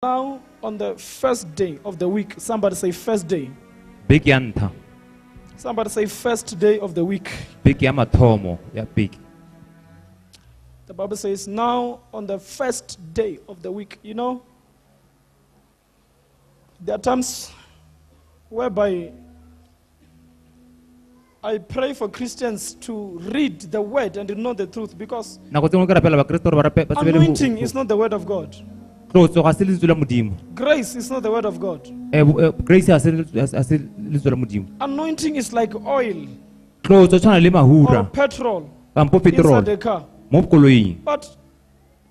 Now, on the first day of the week, somebody say first day. Big yanta. Somebody say first day of the week. Big yamatomo. Yeah, big. The Bible says, now on the first day of the week, you know, there are times whereby I pray for Christians to read the word and to know the truth, because anointing is not the word of God. Grace is not the word of God. Anointing is like oil or petrol inside the car. But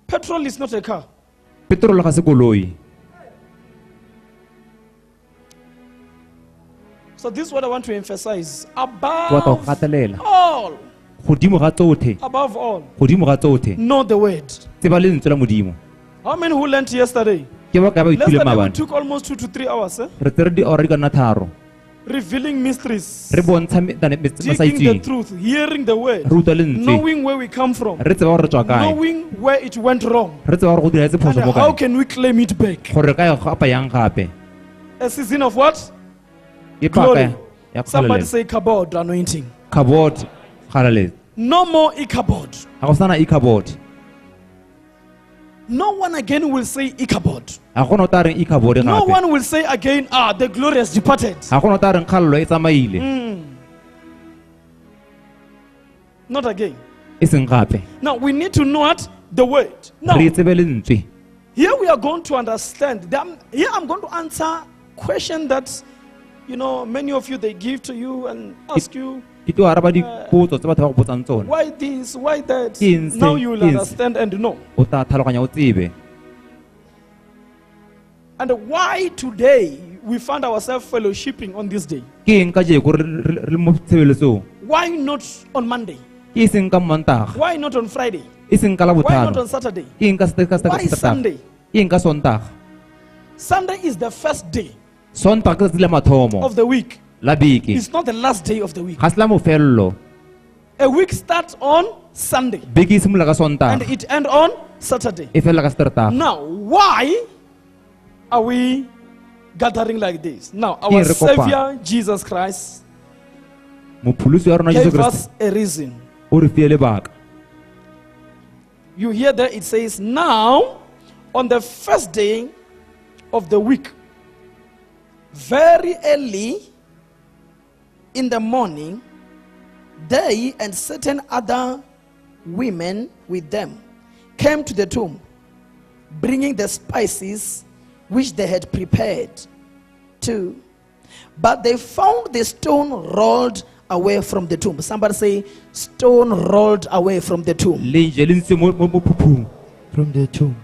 petrol is not a car. So this is what I want to emphasize. Above all, know the word. How many who learned yesterday? Yesterday we took almost 2 to 3 hours. Revealing mysteries, digging the truth, hearing the word, knowing where we come from, knowing where it went wrong, and how can we claim it back. A season of what? Glory. Somebody say Ichabod anointing. No more Ichabod. No one again will say Ichabod. No one will say again, the glory has departed. Not again. Now we need to know what? The word. Now, here we are going to understand. Here I'm going to answer question that, you know, many of you, they give to you and ask you, why this, why that? Now you will understand and know. And why today we find ourselves fellowshipping on this day? Why not on Monday? Why not on Friday? Why not on Saturday? Why Sunday? Sunday is the first day of the week. It's not the last day of the week. A week starts on Sunday and it ends on Saturday. Now, why are we gathering like this? Now, our Savior Jesus Christ gave us a reason. You hear that it says, now on the first day of the week, very early in the morning, they and certain other women with them came to the tomb, bringing the spices which they had prepared too. But they found the stone rolled away from the tomb. Somebody say, stone rolled away from the tomb. From the tomb.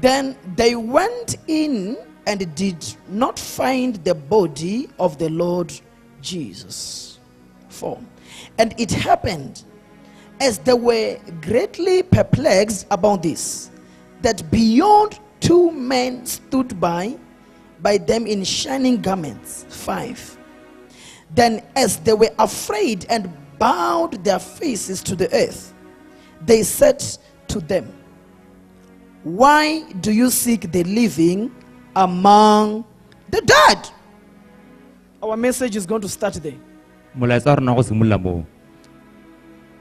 Then they went in and did not find the body of the Lord Jesus. 4. And it happened, as they were greatly perplexed about this, that beyond 2 men stood by them in shining garments. 5. Then as they were afraid and bowed their faces to the earth, they said to them, why do you seek the living among the dead? Our message is going to start there.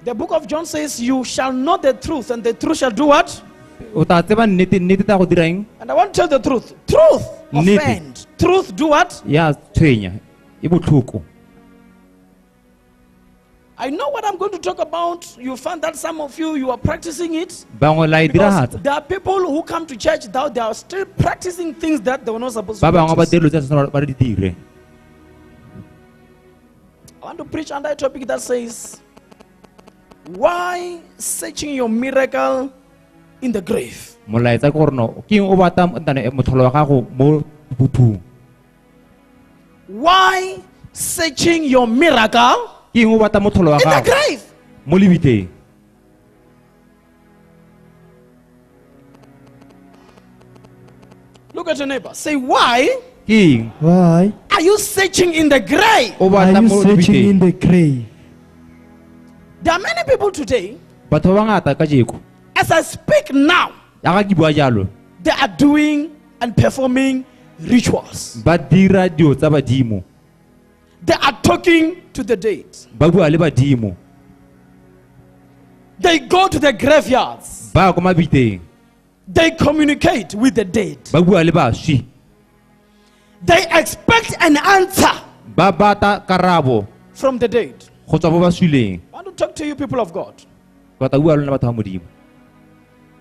The book of John says, you shall know the truth, and the truth shall do what? And I want to tell the truth. Truth offend. Truth do what? I know what I'm going to talk about. You find that some of you are practicing it. Because there are people who come to church that they are still practicing things that they were not supposed to practice. I want to preach under a topic that says, why searching your miracle in the grave? Why searching your miracle in the grave? Look at your neighbor. Say, why are you searching in the grave? Are you searching in the grave? There are many people today, as I speak now, they are doing and performing rituals. ba dira dio tsa badimo, They are talking to the dead. ba bua le badimo, They go to the graveyards. ba ya ko mabiteng, They communicate with the dead. ba bua le baswi, They expect an answer ba bata karabo from the dead. go tswa bo baswileng. I want to talk to you, people of God. Ba ta bua le batho ba modimo.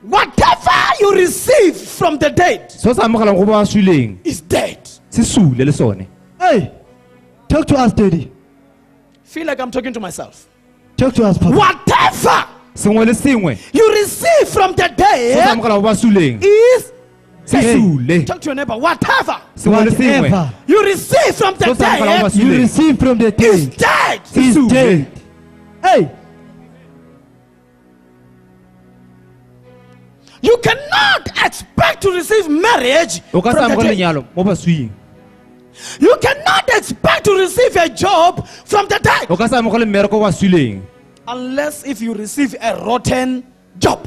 Whatever you receive from the dead So sa amogelang go ba baswileng is dead. se sule le sone. Hey, talk to us, Daddy. Feel like I'm talking to myself. Talk to us, Papa. Whatever Sengwe le sengwe you receive from the so sa dead amogelang go baswileng is se dead. sule. Talk to your neighbor. Whatever Sengwe le sengwe Whatever you receive from the so sa amogelang go dead you baswileng receive from the is dead dead. is sule. dead. Hey, You cannot expect to receive marriage O from ka sa the amogela dead. lenyalo mo baswing. You cannot expect to receive a job from the dead O ka sa amogela mmereko go baswileng. unless if you receive a rotten job,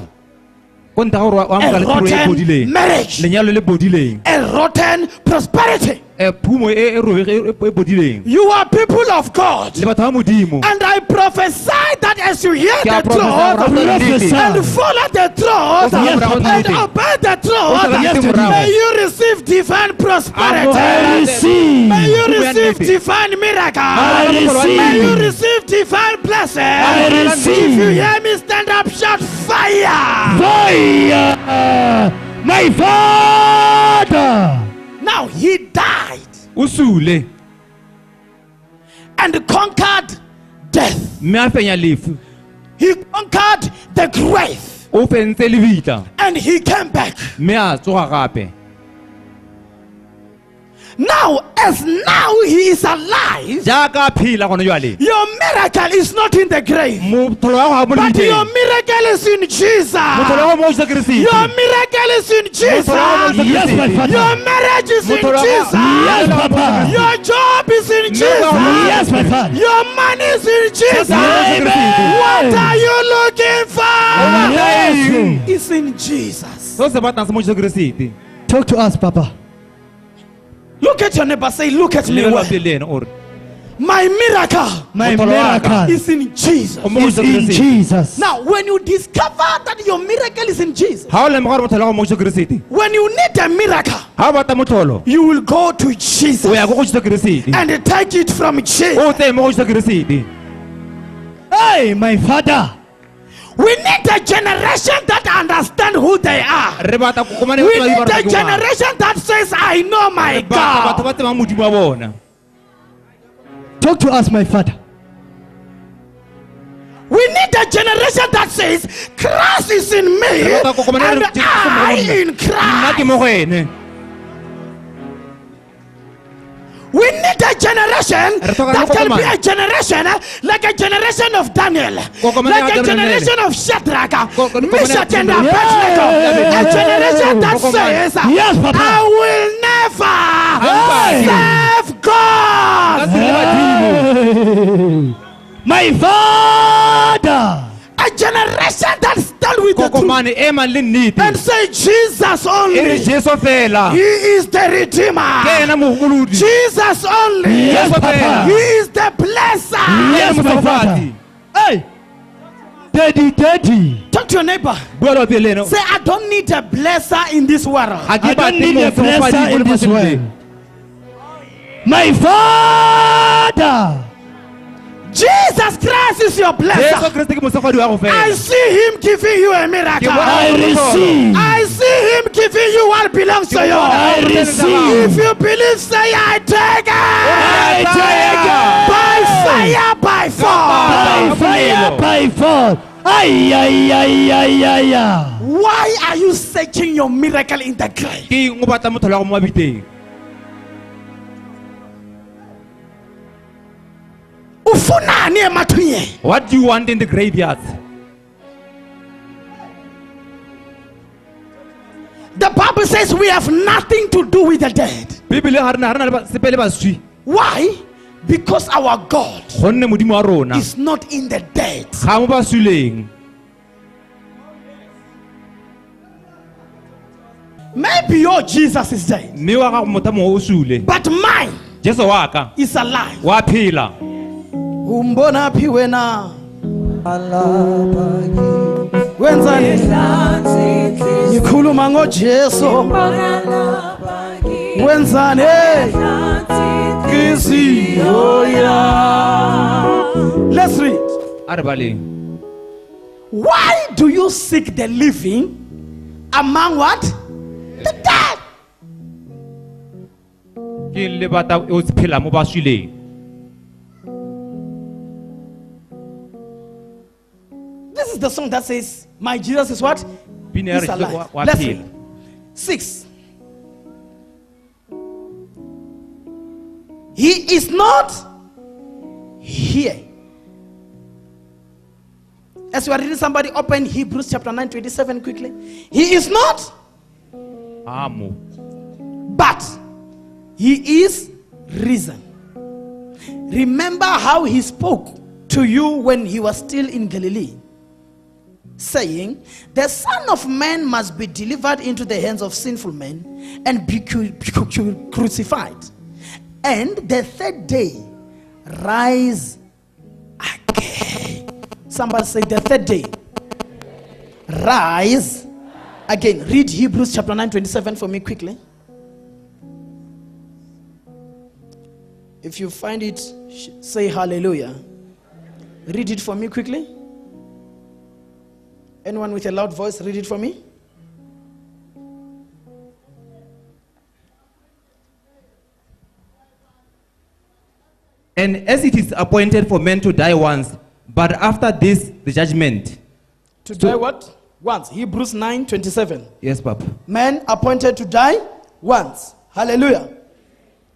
Go nta gore o a amogela tiro e rotten bodileng. marriage, Lenyalo le bodileng. a rotten prosperity. Phumo e bodileng. You are people of God. Le batho ba modimo. And I prophesy that as you hear Ke a the prophesy truth gore Prophesy. nnete. and follow the truth Yes, Papa. and obey the truth, Yes, Papa. may you receive divine prosperity. I receive. May you Phumo ya receive nnete. divine miracle. I May you receive. receive divine blessing. I receive. If you hear me, stand up, shout fire. Fire, my Father. Now he died O sule and conquered death. mme a fenya lefu. He conquered the grave O fentse lebitla and he came back. mme a tsoga gape. Now, as now he is alive, Jaaka a phela gone jwale. your miracle is not in the grave, Motholo wa go mo but your lebiteng. miracle is in Jesus. Motholo wa go mo Jesu Kriste. Your miracle is in Jesus. Yes, my Father. Your marriage is in Motholo wa go- Jesus. Yes, Papa. Your job is in Jesus. Yes, my Father. Your money is in Jesus. Amen. What are you looking for? Yes. It's in Jesus. So se batlang se mo Jesu Kriste. Talk to us, Papa. Look at your neighbor. Say, look at me. Le well. ba le ene o re My miracle My Motholo wa ka. miracle is in Jesus. o mo is Jesu in Kriste. Jesus. Now, when you discover that your miracle is in Jesus, Ha o lemoga gore motholo wa go mo Jesu Kriste. when you need a miracle, Ha o batla motholo you will go to Jesus o ya go Jesu Kriste. and take it from Jesus. O tseye mo go Jesu Kriste. Hey, my Father. We need a generation that understand who they are. Re batla go komane We batho ba need di a barata ke wa. generation that says, I know my Batho God. ba tsebang modimo wa bona. Talk to us, my Father. We need a generation that says, Christ is in me Re batla go komane and re Jesu mo go I nna. in Nna Christ. ke mo go ene. We need a generation Re tlhoka that le can be kokomane. a generation like a generation of Daniel, Kokomane like ga a Daniel. generation of Shadrach, Kokomane Meshach, ga and Daniel. Abednego. A Yeah. generation that Kokomane. says, Yes, Papa. I will never serve God. Ka se le badimo. Hey, my Father. A generation that stand with the truth Kokomane e mang le and nnete. say, Jesus E re only. Jesu fela. He is the Ke Redeemer. ena mogolodi. Jesus only. Yes, Jesu Papa. fela. He is the blesser. Yes, my Father. Hey, Daddy. Talk to your neighbor. Bua le ba pele ene. Say, I don't need a blesser in this world. Ha ke I don't batle need a motho mo blesser fadimo in le this lefatsheng world. le. My Father. Jesus Christ is your Jesu blesser. Kriste ke mosefadi wa go I fela. see him giving you a miracle. Ke bona I receive. I see him giving you what belongs to you. I If receive. you believe, say, I take it. I take By fire, it. by By force. fire, by force. Ay, ay, ay, ay, ay, ay. Why are you searching your miracle in the grave? Ke eng o batla motholo wa go mo mabiteng. Ufunani emathunye? What do you want in the graveyards? The Bible says we have nothing to do with the dead. Bibele ga rena le sepe le baswi. Why? Because our God Gonne modimo wa rona is not in the dead. ga mo baswileng. Maybe your Jesus is dead, mme wa gago motho mongwe o sule but mine jesu wa ka is alive. wa phela Umbona phi wena? Wenzani? Ngikhuluma ngoJesu. Wenzani? Kisiyo ya. Let's read. a re baleng Why do you seek the living among what? The dead. ke le bata o se phela mo ba swileng This is the song that says, my Jesus is what? Bine ya He's re alive. wa Let's phela read. 6. He is not here. As you are reading, somebody open Hebrews chapter 9:27 quickly. He is not, amo but he is risen. Remember how he spoke to you when he was still in Galilee, saying, the Son of Man must be delivered into the hands of sinful men and be crucified, and the third day rise again. Somebody say, the third day rise again. Read Hebrews chapter 9:27 for me quickly. If you find it, say hallelujah. Read it for me quickly. Anyone with a loud voice, read it for me. And as it is appointed for men to die once, but after this the judgment. To die what? Once. Hebrews 9:27. Yes, Papa. Men appointed to die once. Hallelujah.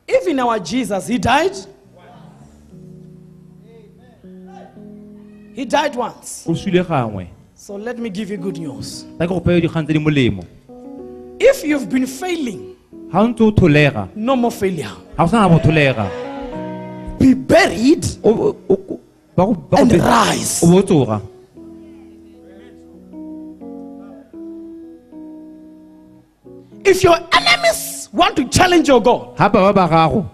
Even our Jesus, he died. He died once. O swile gangwe So let me give you good news. ta ke go peo dikgang tse di molemo If you've been failing, ga o ntse o tholega no more failure. ga o sana go tholega Be buried and rise. o bo tsoga If your enemies want to challenge your God, ga ba gago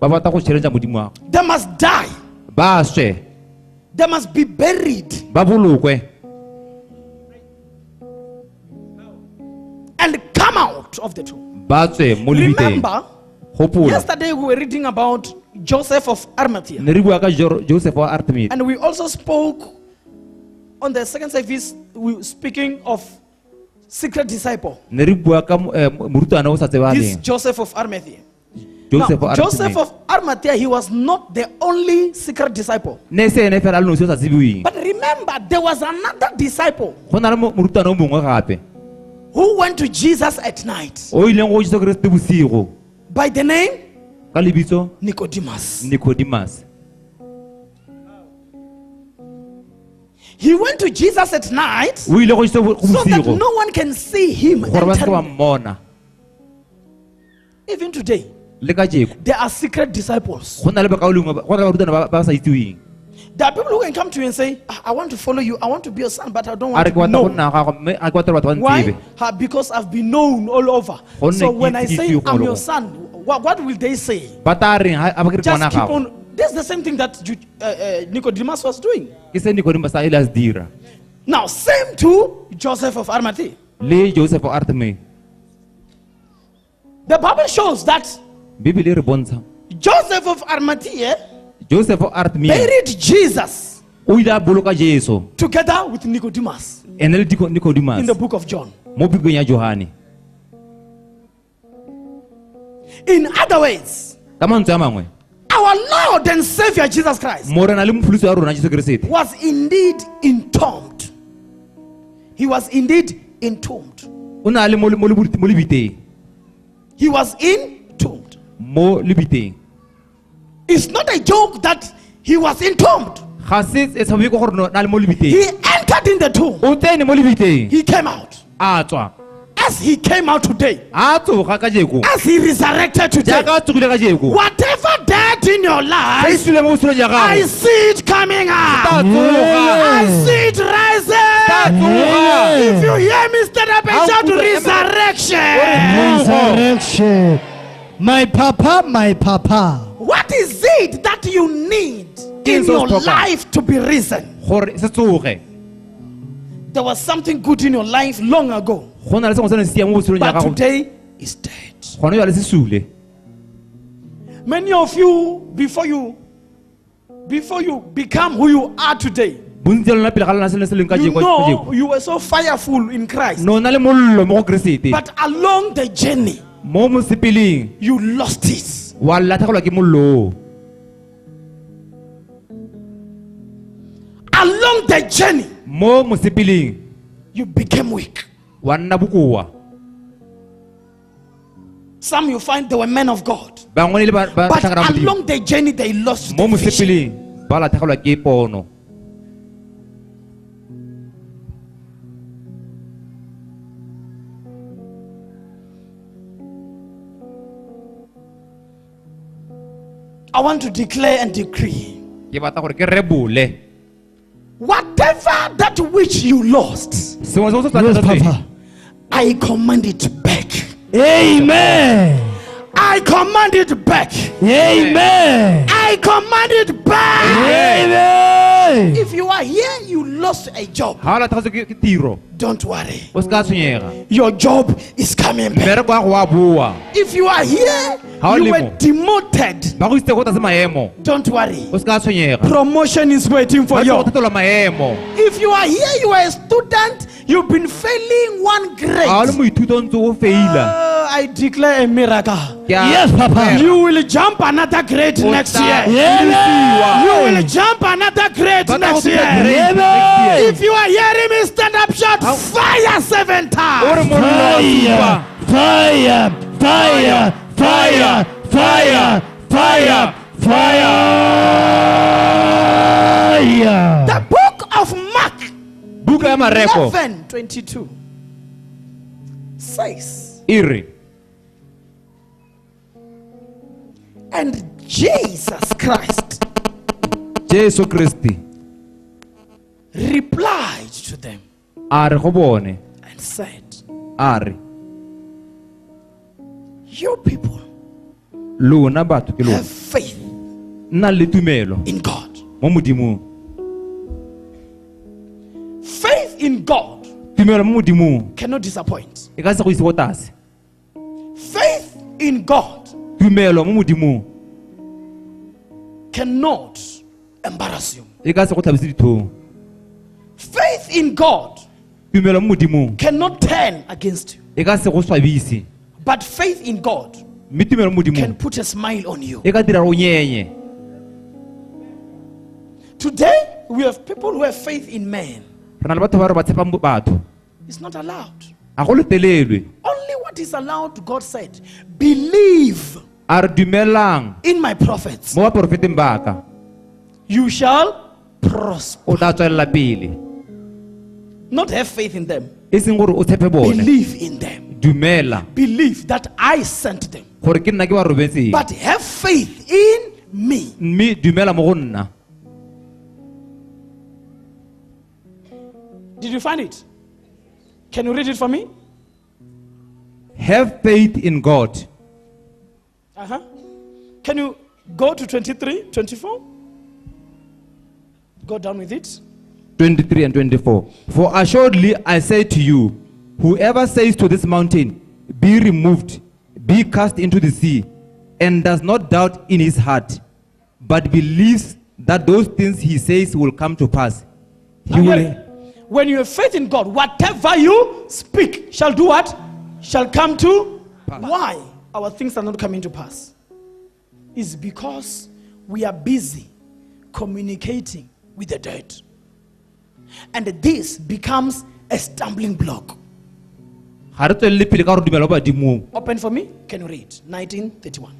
ba batla go challenge modimo wa gago they must die. ba swe They must be buried ba bolokwe and come out of the tomb. ba tswe mo lebiteng Remember, gopola yesterday we were reading about Joseph of Arimathea. ne re bua ka Joseph wa Arimathea And we also spoke on the second service, we were speaking of secret disciple. ne re bua ka morutwana o sa This tsebaneng Joseph of Arimathea. Joseph Now, wa Joseph Arimathea of Arimathea, he was not the only secret disciple. ne se ene fela le no se o sa tsebiweng But remember, there was another disciple go na le morutwana o mongwe gape who went to Jesus at night o ileng go Jesu Kriste bosigo by the name ka lebitso Nicodemus. Nicodemus He went to Jesus at night o ile go Jesu go so that bosigo no one can see him gore ba se ba entering. mmona Even today, le ka jeko there are secret disciples. go na le bakaolengwe go na le barutwana ba sa itseweng There are people who can come to you and say, I want to follow you. I want to be your son, but I don't a want re to ke be batla go known. nna gago mme a ke batla batho ba Why? ntsebe Because I've been known all over. Gonne So ke when I itse say ke I'm golo. your son, what will they say? ba tla reng ha ba ke re ke Just ngwana keep gago on. This is the same thing that Nicodemus was doing. ke se Nicodemus a ile a se dira Now, same to Joseph of Arimathea. le Joseph wa Arimathea The Bible shows that bibele e re bontsha Joseph of Arimathea Joseph wa Arimathea buried Jesus o ile a boloka Jesu together with Nicodemus ene le in the Nicodemus book of John. mo bukeng ya Johane In other words, ka mantswe a mangwe our Lord and Savior Jesus Christ morena le mopholosi wa rona Jesu Kriste was indeed entombed. He was indeed entombed. o na le mo lebiteng He was entombed. mo lebiteng It's not a joke that he was entombed. ga se tshabeko gore na le mo lebiteng He entered in the tomb. o tsene mo lebiteng He came out. a tswa As he came out today, a tsoga ka jeko as he resurrected today, jaaka a tsogile ka jeko whatever death in your ga life, isile mo botshelong ja I gago see it coming ta out. tsoga I see it rising. If you hear me, stand up and shout resurrection. Resurrection. My papa, my papa. What is it that you need in your life to be risen? There was something good in your life long ago, but today is dead. Many of you, before you become who you are today, you know you were so fireful in Christ, but along the journey you lost it. Along the journey you became weak. Some you find they were men of God, but along the journey they lost the vision. I want to declare and decree, whatever that which you lost, Yes, Papa. I command it back. Amen. I command it back. Amen. I command it back. Amen. If you are here, you lost a job, don't worry. Your job is coming back. If you are here, you were demoted, don't worry. Promotion is waiting for you. If you are here, you are a student, you've been failing one grade, I declare a miracle. Yes, Papa. You will jump another grade next year. Amen. You will jump another grade next year. Amen. If you are hearing me, stand up, shout fire 7 times. Fire. Fire. Fire. Fire. Fire. Fire. Fire. The book of Mark 11:22 says, and Jesus Christ replied to them and said, you people have faith in God. Faith in God cannot disappoint. Faith in God cannot embarrass you. Faith in God cannot turn against you. But faith in God can put a smile on you. Today we have people who have faith in man. It's not allowed. Only what is allowed, God said, believe in my prophets, you shall prosper. Not have faith in them, believe in them. Believe that I sent them, but have faith in me. Did you find it? Can you read it for me? Have faith in God. Can you go to 23, 24? Go down with it. 23 and 24. For assuredly I say to you, whoever says to this mountain, be removed, be cast into the sea, and does not doubt in his heart, but believes that those things he says will come to pass, he will. When you have faith in God, whatever you speak shall do what? Shall come to pass. Why our things are not coming to pass? Is because we are busy communicating with the dead. And this becomes a stumbling block. Open for me. Can you read? 1931.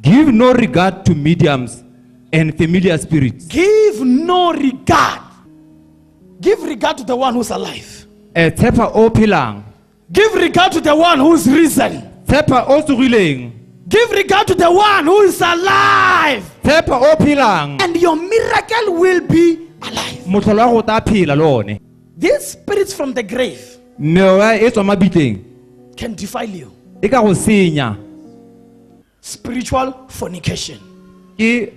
Give no regard to mediums and familiar spirits. Give no regard. Give regard to the one who's alive. Give regard to the one who's risen. Give regard to the one who is alive. And your miracle will be alive. these spirits from the grave meoya e tswa mabitleng can defile you. e ka go senya. Spiritual fornication. Ke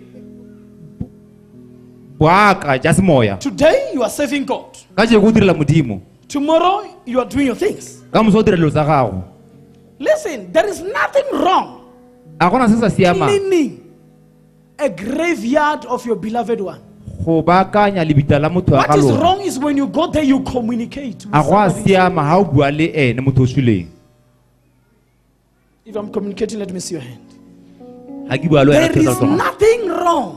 boaka ja semoya. Today you are serving God. Ka je go direla modimo. Tomorrow you are doing your things. Ka moso o direlo tsa gago. Listen, there is nothing wrong A gona se sa siama cleaning a graveyard of your beloved one. go baakanya lebitla la motho wa What ga is lona. wrong is when you go there, you communicate with A go a somebody. siama ha o bua le ene motho o shuleng. If I'm communicating, let me see your hand. Ha ke bua le wena There tlosa is tsona. nothing wrong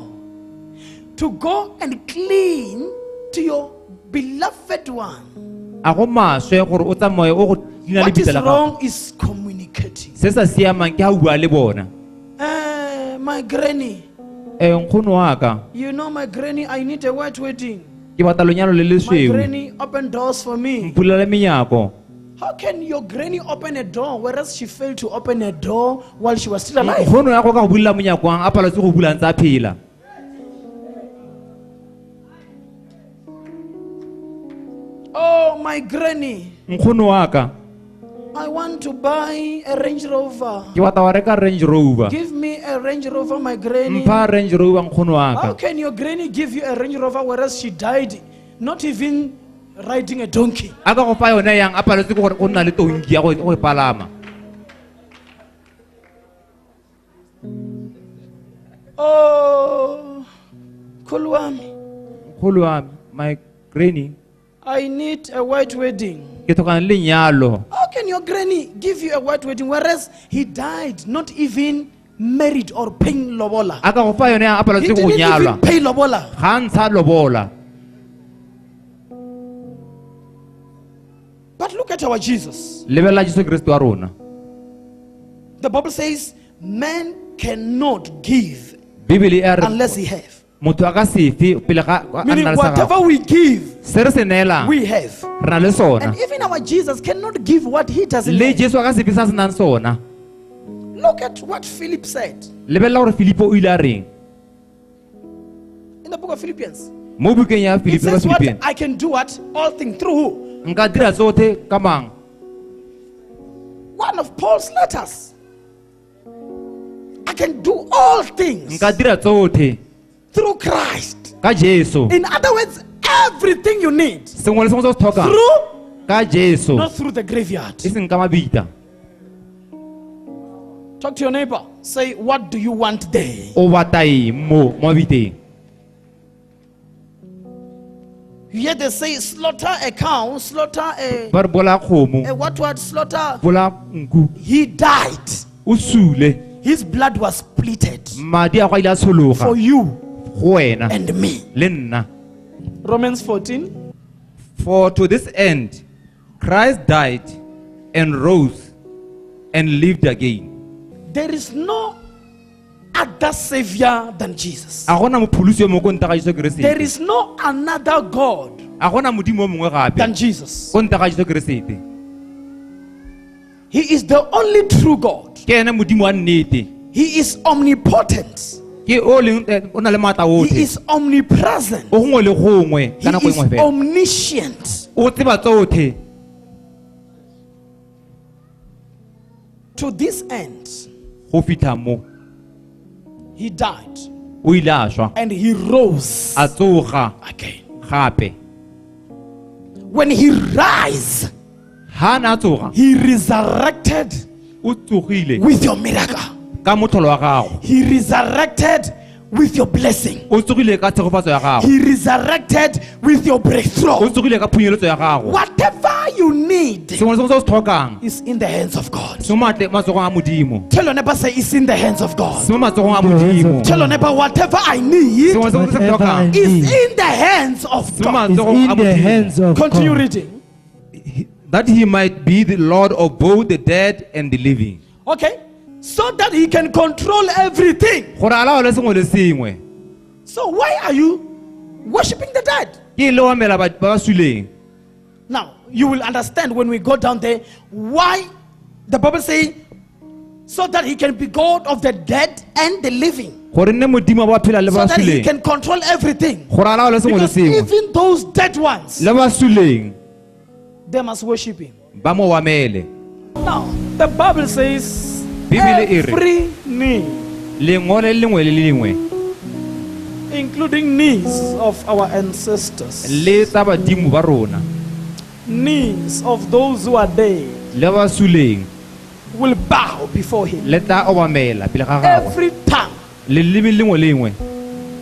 to go and clean to your beloved one. A go maswe gore o tsamaye o go tina What is lebitla la gago. wrong is communicating. Se sa siamang ke ha o bua le bona. My granny, Nkgono wa ka you know my granny, I need a white wedding. ke batla lenyalo le My lesweu. granny open doors for me. Mpulele menyako. How can your granny open a door whereas she failed to open a door while she was still alive? Nkgono ya go ka go bulela monyakwang a paletse go bula ntse a phela. Oh, my granny, Nkgono wa ka I want to buy a Range Rover. ke batla wa reka Range Rover. Give me a Range Rover, my granny. Mpha Range Rover nkgono wa How ka. can your granny give you a Range Rover whereas she died not even riding a donkey? A ka go fa yone yang a paletse gore go nna le tonki ya go e palama. Oh, Kulwami, Nkgono wa my granny I need a white wedding. ke tlhokana le lenyalo. How can your granny give you a white wedding whereas he died not even married or paying lobola? A ka go fa yone yang a He paletse go didn't nyalwa. even pay lobola. Ga ntsha lobola. But look at our Jesus. Lebella Jesu Kristo wa rona. The Bible says man cannot give Bibele e re unless he have. motho a ka sefe pele ga a Meaning nna le sa gago. whatever we give, Se re se neelang we have. re na le sona. And even our Jesus cannot give what he doesn't Le have. Jesu a ka sefe sa se nang sona. Look at what Philip said Lebella gore Filipo o ile a reng in the book of Philippians. mo bukeng ya It Filipo ka says what Philippine. I can do what? All things through who? Nka dira tsotlhe ka mang? One of Paul's letters. I can do all things Nka dira tsotlhe through Christ. ka Jesu. In other words, everything you need Sengwe le sengwe se o se tlhokang through, ka Jesu. not through the graveyard. E seng ka mabita. Talk to your neighbor. Say, what do you want there? O batla eng mo mabiteng? You hear they say, slaughter a cow, slaughter a Ba re bola kgomo, what, slaughter. bola nku. He died. O sule. His blood was splitted Madi a go ile a for tshologa you go wena and me. le nna. Romans 14. For to this end Christ died and rose and lived again. There is no other savior than Jesus. A gona mopholosi yo mongwe ko ntle ga Jesu There Keresete. is no another God A gona modimo o mongwe than gape Jesus. ko ntle ga Jesu Keresete. He is the only true God. Ke ene modimo wa nnete. He is omnipotent. Ke o leng o na le maatla He otlhe. is omnipresent. O gongwe le gongwe He ka nako is engwe fela. omniscient. O tseba tsotlhe. To this end, Go fitlha mo he died o ile a shwa and he rose a tsoga again. gape. When he rise, Ha na tsoga he resurrected o tsogile with your miracle. ka motlholo wa gago. He resurrected with your blessing. O tsogile ka tshegofatso ya gago. He resurrected with your O breakthrough. tsogile ka phunyeletso ya gago. Whatever you need Sengwe le sengwe se o se tlhokang is in the hands of God. se mo matsogong a modimo. Tell your neighbor, say, it's in the hands of God. Se mo matsogong a modimo. Tell your neighbor, whatever I need Sengwe le sengwe se ke Whatever I tlhokang is in the hands of se mo God. is matsogong a in the modimo. hands of Continue God. reading. That he might be the Lord of both the dead and the living. Okay? So that he can control everything. Gore a laole sengwe le sengwe. So why are you worshiping the dead? Ke le omela ba ba suleng. Now, you will understand when we go down there why the Bible says so that he can be God of the dead and the living. Gore nne modimo ba phela le So ba that he suleng. can control everything. Gore a laole sengwe le Because sengwe. even those dead ones, Le ba suleng they must worship him. ba mo wamele. Now, the Bible says, Bibele e re. every knee, Lengwe le lengwe le lengwe including knees of our ancestors, le tsa badimo ba rona knees of those who are dead, le ba suleng will bow before him. le tla obamela pele ga gagwe. Every tongue Le leleme lengwe le lengwe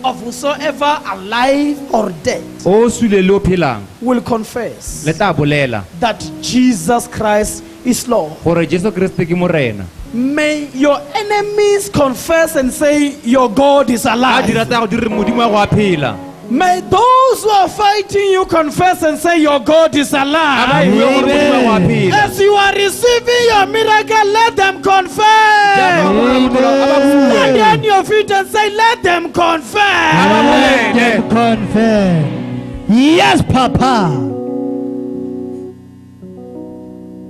of whosoever alive or dead o sule le o phelang will confess le tla bolela that Jesus Christ is Lord. gore Jesu Kriste ke morena. May your enemies confess and say your God is A alive. di rata go dire modimo a go a phela. May those who are fighting you confess and say your God is A ba alive. bue gore modimo a go a phela. As you are receiving your miracle, let them confess. Stand on your feet and say, let them confess. Confess. Yes, Papa.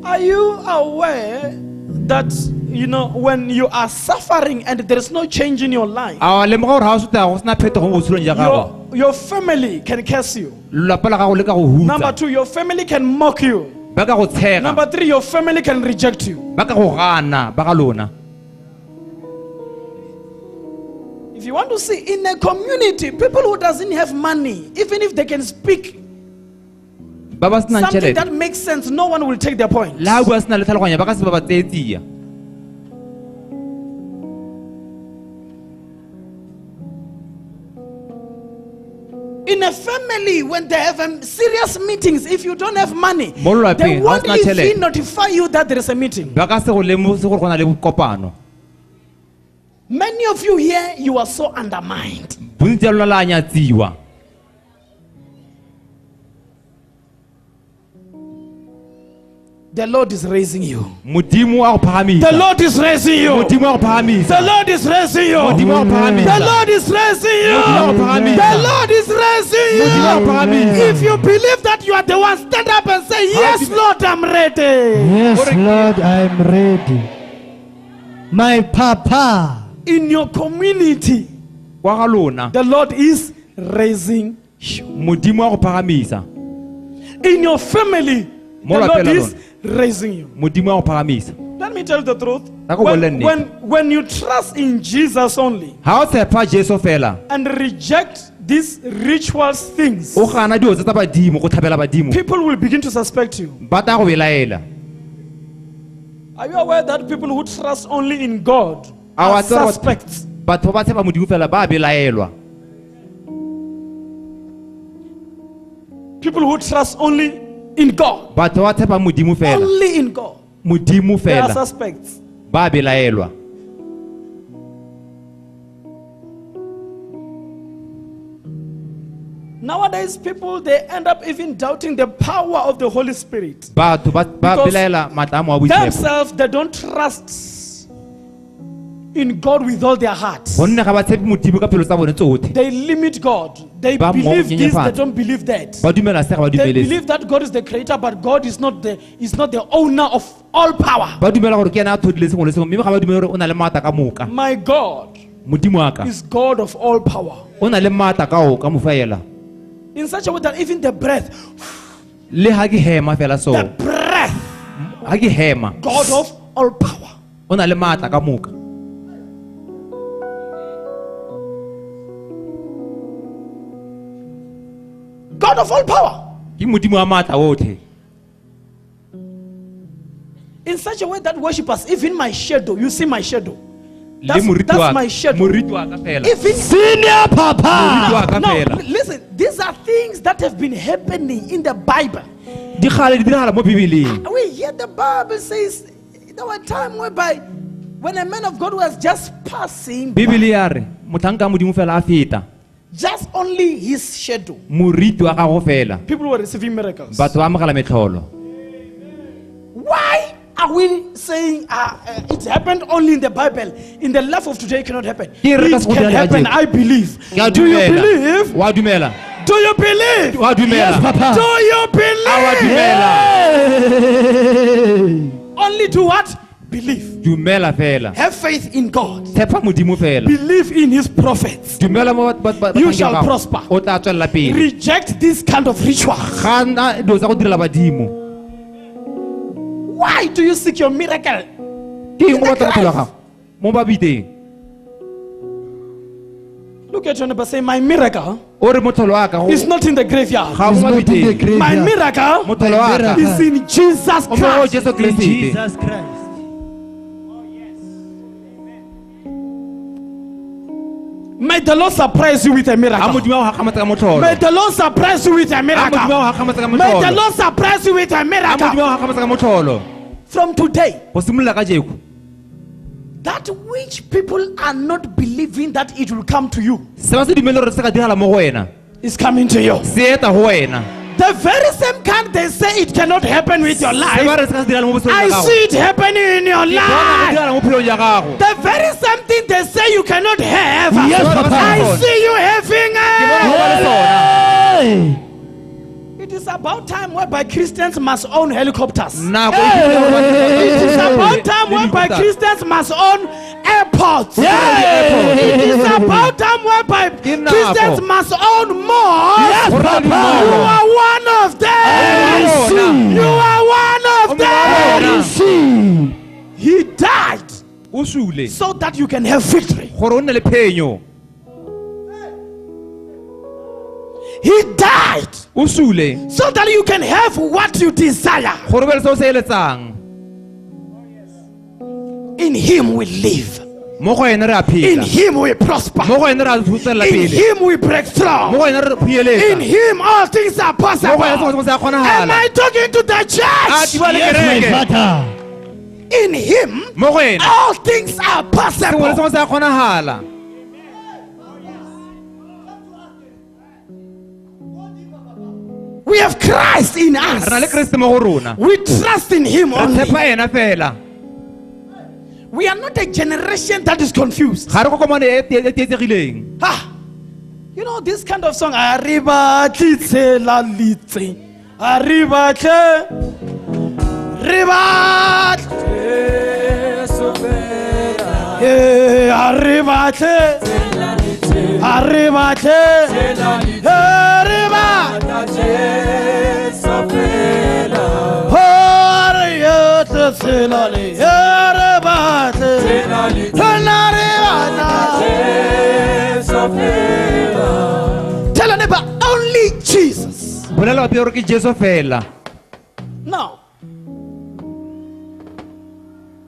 Are you aware that, you know, when you are suffering and there is no change in your life, A le mo gore ha o suta go sna phetogo mo tshilong ja gago. your family can curse you? Lapa la gago le ka go Number hutsa. 2, your family can mock you. Ba ka go tshega. Number 3, your family can reject you. Ba ka go gana ba ga lona. If you want to see in a community, people who doesn't have money, even if they can speak Ba ba sna something tšhelete. that makes sense, no one will take their point. La bua sna le tlhaloganya ba ka se ba ba tseetsia. In a family, when they have serious meetings, if you don't have money, Mo lelapeng, they ha won't o sena tjhelete. even notify you that there is a meeting. Ba ka se go lemose gore go na le kopano. Many of you here, you are so undermined. Bontsi a lona la nyatsiwa. The Lord is raising you. Modimo a go phagamisa. The Lord is raising you. Modimo a go phagamisa. The Lord is raising you. Modimo a go phagamisa. The Lord is raising you. Modimo a go phagamisa. The Lord is raising Modimo a go you. phagamisa. If you believe that you are the one, stand up and say, yes, Lord, I'm ready. Yes, Lord, I'm ready. My Papa. In your community, Kwa ga lona the Lord is raising you. Modimo a go phagamisa. In your family, the Mo Lord lapeng la is raising you. Modimo a go phagamisa. Let me tell you the truth. Ako bolela nnete. When you trust in Jesus only Ha o tshepa Jesu fela and reject these rituals things, o gana dio tsa badimo go thabela badimo people will begin to suspect you. ba ta go belaela. Are you aware that people who trust only in God Our are thought- suspects? Batho ba tshepa modimo fela ba belaelwa. People who trust only in God, Batho ba tshepa modimo fela. only in God, Modimo they are fela suspects. ba belaelwa. Nowadays, people, they end up even doubting the power of the Holy Spirit. Batho ba Because belaela matamo a boitshepo. Themselves, they don't trust in God with all their hearts. Gonne ga ba tshepe modimo ka pelo tsa bone tsotlhe. They limit God. They Ba mo believe this, they nyenyefatsa. don't believe that. Ba dumela se ga ba They dumele. believe that God is the creator, but God is not the owner of all power. Ba dumela gore ke ena a thodile sengwe le sengwe mme ga ba dumela gore o na le maatla ka moka. My God Modimo wa ka is God of all power. o na le maatla ka o ka mofaela. In such a way that even the breath, Le ha ke hema fela so. the breath, Ha ke hema God of all power. o na le maatla ka moka. God of all power. Ke modimo wa maatla otlhe. In such a way that worshippers, even my shadow, you see my shadow. Le That's moriti my wa shadow. moriti wa ka fela. Even Senior Papa. Moriti wa ka no, fela. listen, these are things that have been happening in the Bible. Di gale di diragala mo Bibeleng. We hear the Bible says there were time whereby when a man of God was just passing, Bibele ya re motlhanka modimo fela a feta. just only his shadow, Moriti wa gago fela. people were receiving miracles. Batho ba amogela metlholo. Why are we saying it happened only in the Bible? In the life of today, it cannot happen. Ke re ka It se go can dira happen. tje. I believe. Ke a Do you dumela. believe? Wa dumela. Do you believe? Wa dumela. Yes, Papa. Do you A wa believe? dumela. Only to what? Believe. Dumela fela. Have faith in God. Tshepa modimo fela. Believe in his prophets. Dumela mo You shall prosper. o tla tswella pele. Reject this kind of ritual. Gana do tsa go direla badimo. Why do you seek your miracle? Ke eng o batla motholo wa gago mo babiteng? Look at your neighbor, say, my miracle O re motholo wa ka is not in the graveyard. ga It's mo not in the babiteng. graveyard. My miracle Motholo wa ka is in Jesus o mo go Christ. Jesu Kriste. Jesus Christ. May the Lord surprise you with a Ha miracle. modimo wa gagatsa ka motholo. May the Lord surprise you with a Ha modimo miracle. wa gagatsa ka May the motholo. Lord surprise you with a Ha modimo miracle. wa gagatsa ka motholo. From today, Go simolola ka jeko. that which people are not believing that it will come to you Se ba se dumele gore se ka diragala mo go wena. is coming to you. Se eta go wena. The very same kind they say it cannot happen with your Se ba life. re se ka se diragala mo botshelong I jwa gago. see it happening in your Ke bona go life. diragala mo bophelong jwa gago. The very same thing they say you cannot have. Yes, Papa. I see you having Ke bona go ba le it. sona. Hey. It is about time whereby Christians must own helicopters. Nako e It fetile is go about time whereby Christians must own airports. Yeah. It is about time whereby Ke nako. Christians must own more. Yes, You Papa. are one of them. Receive. You are one of them. Receive. He died o sule so that you can have victory. gore o nne le phenyo. He died O sule so that you can have what you desire. gore o be le se o se eletsang. In him we live. Mo go ene re a In phela. him we prosper. Mo go ene re a tswelela In pele. him we break Mo through. go ene re In phueletsa. him all things are Mo go ene possible. sengwe se a Am kgonagala. I talking to the A church? di ba le Yes, my kereke. Father. In him Mo go ene all things are sengwe le possible. sengwe se a kgonagala. We have Christ in Re na le us. Kriste mo go rona. We trust in him Re only. tshepa ena fela. We are not a generation that is confused. Ga re kokomane e tietsegileng. Ah, you know this kind of song. Arriba tlitsela litse. Arriba tle. Arriba tle. Arriba tle. Arriba tle. Arriba. Arriba tlitsela li. Arriba tle. Tell a neighbor, only Jesus. Bolela wa pele gore ke Jesu fela. Now,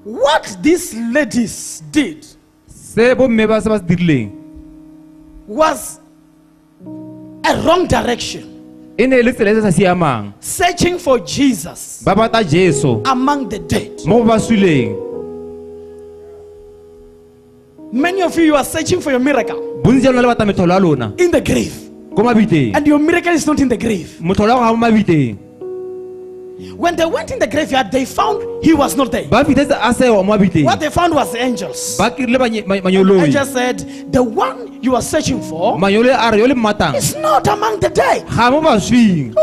what these ladies did Se bo mme ba se ba se dirileng. was a wrong direction, E ne e le tsela e se sa siamang. searching for Jesus Ba batla Jesu among the dead. mo ba suleng. Many of you are searching for your miracle Bontsi jalo le batla metholo ya lona in the grave, ko mabiteng. and your miracle is not in the grave. Motholo wa go ga mo mabiteng. When they went in the graveyard, they found he was not there. Ba fitlhetse a sewa mo mabiteng. What they found was angels. Ba kirile manyoloi. Angels said, the one you are searching for Manyolo a re yo le mmatang. is not among the dead. Ga mo baswing.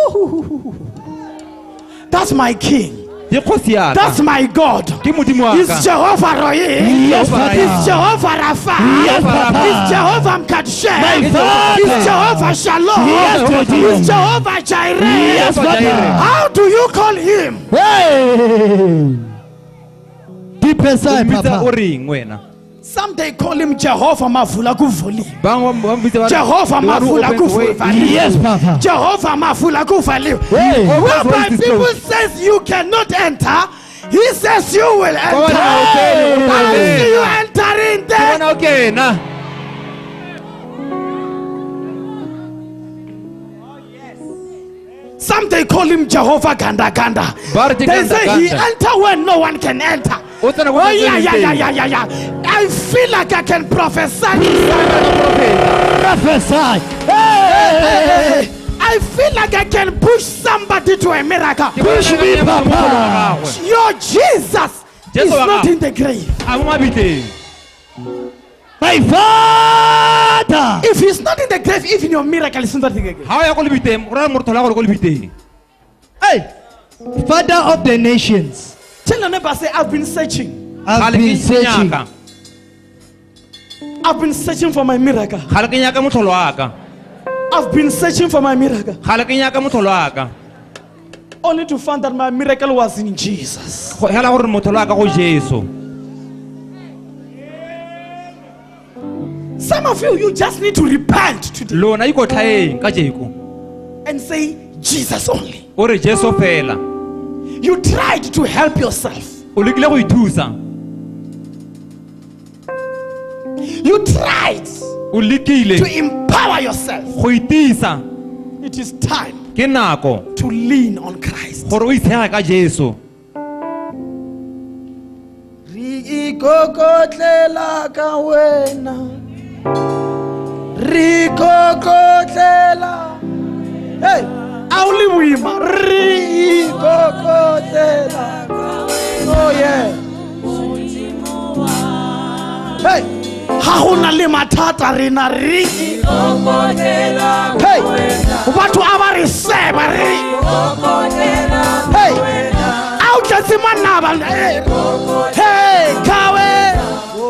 That's my king. Ke kgosi ya ka. That's my God. Ke modimo wa He's ka. Jehovah Rohi. Yes, Father. He's Jehovah Rapha. Yes, Papa. He's Jehovah Mkadshem. My Father. He's Jehovah Shalom. Yes, Papa. He's Jehovah Jireh. Yes, Father. How do you call him? Hey. Deep inside, Mmitsa o Papa. reng wena? Some they call him Jehovah Mafula Kuvuli. Bangwe ba mmitsa ba re- Jehovah the one who Mafula opens the way. Kuvuli. Yes, Papa. Jehovah Mafula Kuvali. Hey. Whereby Voice is people closed. says you cannot enter, he says you will enter. Go on, okay, I okay. see you entering Ke there. bona o kena. Some they call him Jehovah Ganda Ganda. Ba re ke They say he ganda-ganda. enter when no one can enter. O tsena ko Oh tsena yeah, yeah, teng. yeah, yeah, yeah, yeah. I feel like I can prophesy. Prophesy. Hey, I feel like I can push somebody to a miracle. Ke bona Push me, ka Papa. motholo wa gagwe. Your Jesus Jesu is wa not gago. in the grave. A mo mabiteng. My Father. If he's not in the grave, even your miracle is not in the grave. Ha o ya ko lebiteng, o ra motholo wa go le ko lebiteng. Hey. Father of the nations. Tell your neighbor, say, I've been searching. I've Ga le been ke searching. nyaka. I've been searching for my miracle. Ga le ke nyaka motholo wa ka. I've been searching for my miracle. Ga le ke nyaka motholo wa ka. only to find that my miracle was in Jesus. go hela gore motho la ka go Jesu. Some of you just need to repent today Lona iko tlhaeng ka jeko and say Jesus only. o re Jesu fela. You tried to help yourself. O lekile go ithusa, You tried o lekile to empower yourself. go itisa. It is time Ke nako to lean on Christ. gore o itshega ka Jesu. Re ikokotlela ka wena. Re ikokotlela. Hey, auli buima. Re ikokotlela. Oh yeah. Hey, ha hona le mathata rena re ikokotlela. Hey, batho aba re seba re ikokotlela. Hey, au tletse manaba. Hey, kawe. Oh.